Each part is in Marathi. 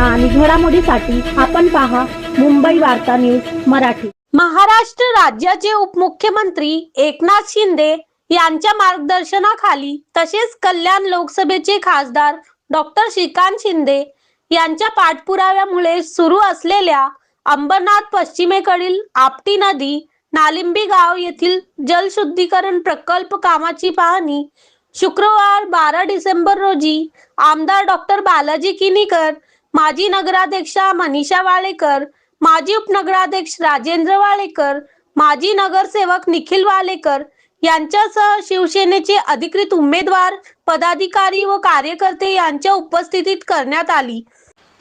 बातम्या आणि घडामोडीसाठी आपण पहा मुंबई वार्ता न्यूज मराठी। महाराष्ट्र राज्याचे उपमुख्यमंत्री एकनाथ शिंदे यांच्या मार्गदर्शनाखाली तसेच कल्याण लोकसभेचे खासदार डॉक्टर श्रीकांत शिंदे यांच्या पाठपुराव्यामुळे सुरू असलेल्या अंबरनाथ पश्चिमेकडील आपटी नदी नालिंबी गाव येथील जलशुद्धीकरण प्रकल्प कामाची पाहणी शुक्रवार 12 डिसेंबर रोजी आमदार डॉक्टर बालाजी किनीकर, माजी नगराध्यक्षा मनीषा वालेकर, माजी उपनगराध्यक्ष राजेंद्र वालेकर, माजी नगरसेवक निखिल वालेकर यांच्यासह शिवसेनेचे अधिकृत उमेदवार, पदाधिकारी व कार्यकर्ते यांच्या उपस्थितीत करण्यात आली।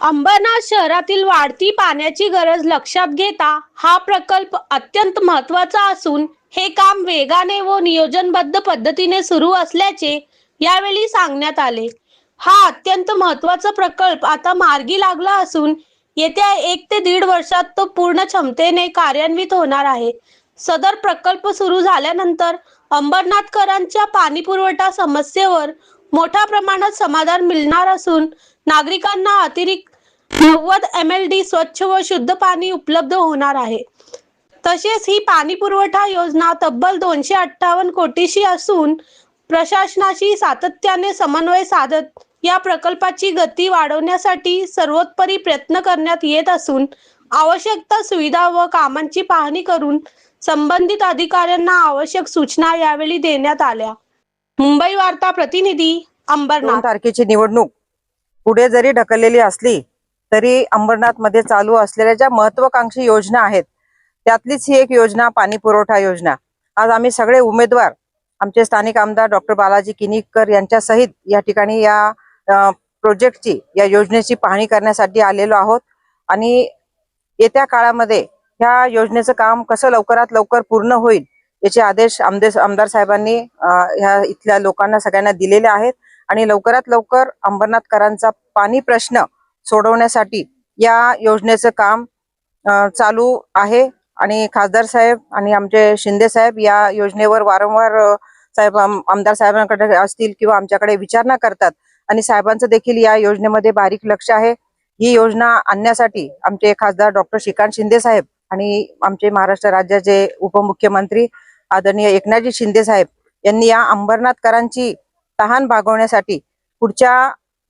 अंबरनाथ शहरातील वाढती पाण्याची गरज लक्षात घेता हा प्रकल्प अत्यंत महत्त्वाचा असून हे काम वेगाने व नियोजनबद्ध पद्धतीने सुरू असल्याचे यावेळी सांगण्यात आले। हा अत्यंत महत्त्वाचा प्रकल्प आता मार्गी लागला असून येत्या 1 ते 1.5 वर्षात तो पूर्ण क्षमतेने कार्यान्वित होणार आहे। सदर प्रकल्प सुरू झाल्यानंतर अंबरनाथकरांच्या पाणीपुरवठा समस्येवर मोठ्या प्रमाणात समाधान मिळणार असून नागरिकांना अतिरिक्त 90 MLD स्वच्छ व शुद्ध पाणी उपलब्ध होणार आहे। तसेच ही पाणीपुरवठा योजना तब्बल 258 कोटीची असून प्रशासनाशी सातत्याने समन्वय साधत या प्रकल्पाची गती वाढवण्यासाठी सर्वोत्तरी प्रयत्न करण्यात येत असून आवश्यक सुविधा व कामांची पाहणी करून संबंधित अधिकाऱ्यांना आवश्यक सूचना यावेळी देण्यात आल्या। मुंबई वार्ता प्रतिनिधी अंबरनाथ। 2 तारखेची निवडणूक पुढे जरी ढकललेली असली तरी अंबरनाथ मध्ये चालू असलेल्या ज्या महत्त्वाकांक्षी योजना आहेत त्यातलीच ही एक योजना पाणी पुरवठा योजना। आज आम्ही सगळे उमेदवार आमचे स्थानिक आमदार डॉक्टर बालाजी किनीकर यांच्या सहित या ठिकाणी या प्रोजेक्टची या योजनेची पाहणी करण्यासाठी आलेलो आहोत आणि येत्या काळामध्ये ह्या योजनेचं काम कसं लवकरात लवकर पूर्ण होईल याचे आदेश आमदार साहेबांनी ह्या इथल्या लोकांना सगळ्यांना दिलेले आहेत आणि लवकरात लवकर अंबरनाथकरांचा पाणी प्रश्न सोडवण्यासाठी या योजनेचं काम चालू आहे आणि खासदार साहेब आणि आमचे शिंदे साहेब या योजनेवर वारंवार साहेब आमदार साहेबांकडे असतील किंवा आमच्याकडे विचारणा करतात आणि साहेबांचं देखील या योजनेमध्ये बारीक लक्ष आहे। ही योजना आणण्यासाठी आमचे खासदार डॉक्टर श्रीकांत शिंदे साहेब आणि आमचे महाराष्ट्र राज्याचे उपमुख्यमंत्री आदरणीय एकनाथजी शिंदे साहेब यांनी या अंबरनाथकरांची तहान भागवण्यासाठी पुढच्या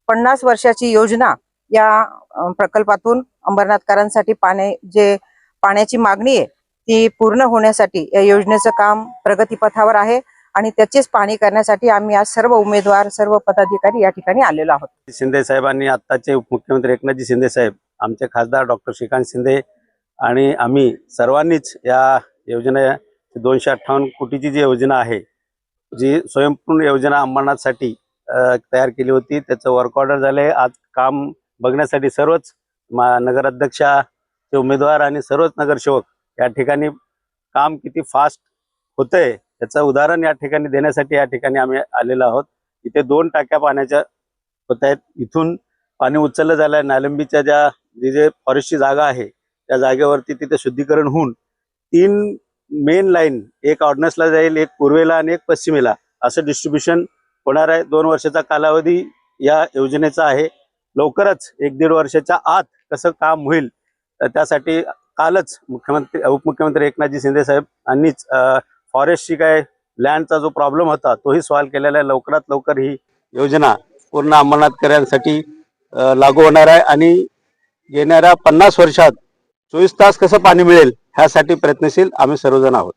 50 वर्षाची योजना या प्रकल्पातून अंबरनाथकरांसाठी पाण्याची मागणी आहे ती पूर्ण होण्यासाठी या योजनेचं काम प्रगतीपथावर आहे आणि त्याचीच पाहणी करण्यासाठी आम्ही आज सर्व उमेदवार सर्व पदाधिकारी या ठिकाणी आलेलो आहोत। शिंदे साहेबांनी आत्ताचे उपमुख्यमंत्री एकनाथजी शिंदे साहेब, आमचे खासदार डॉक्टर श्रीकांत शिंदे आणि आम्ही सर्वांनीच या योजना 258 कोटीची जी योजना आहे जी स्वयंपूर्ण योजना अंबरनाथसाठी तयार केली होती त्याचं वर्क ऑर्डर झाले। आज काम बघण्यासाठी सर्वच नगराध्यक्षाचे उमेदवार आणि सर्वच नगरसेवक या ठिकाणी काम किती फास्ट होतंय त्याचं उदाहरण या ठिकाणी देण्यासाठी या ठिकाणी आम्ही आलेलो आहोत। इथे 2 टाक्या पाण्याच्या होत आहेत। इथून पाणी उचललं झालंय। नालिंबीच्या जे फॉरेस्टची जागा आहे त्या जागेवरती तिथे शुद्धीकरण होऊन 3 मेन लाईन, एक ऑर्डनन्सला जाईल, एक पूर्वेला आणि एक पश्चिमेला असं डिस्ट्रीब्युशन होणार आहे। 2 वर्षाचा कालावधी या योजनेचा आहे। लवकरच 1-1.5 वर्षाच्या आत कसं काम होईल त्यासाठी कालच उपमुख्यमंत्री एकनाथजी शिंदे साहेब यांनीच फॉरेस्टची काय लँडचा जो प्रॉब्लेम होता तोही सॉल्व्ह केलेला आहे। लवकरात लवकर ही योजना पूर्ण अंबरनाथकरांसाठी लागू होणार आहे आणि येणाऱ्या 50 वर्षात 24 तास कसं पाणी मिळेल ह्यासाठी प्रयत्नशील आम्ही सर्वजण आहोत।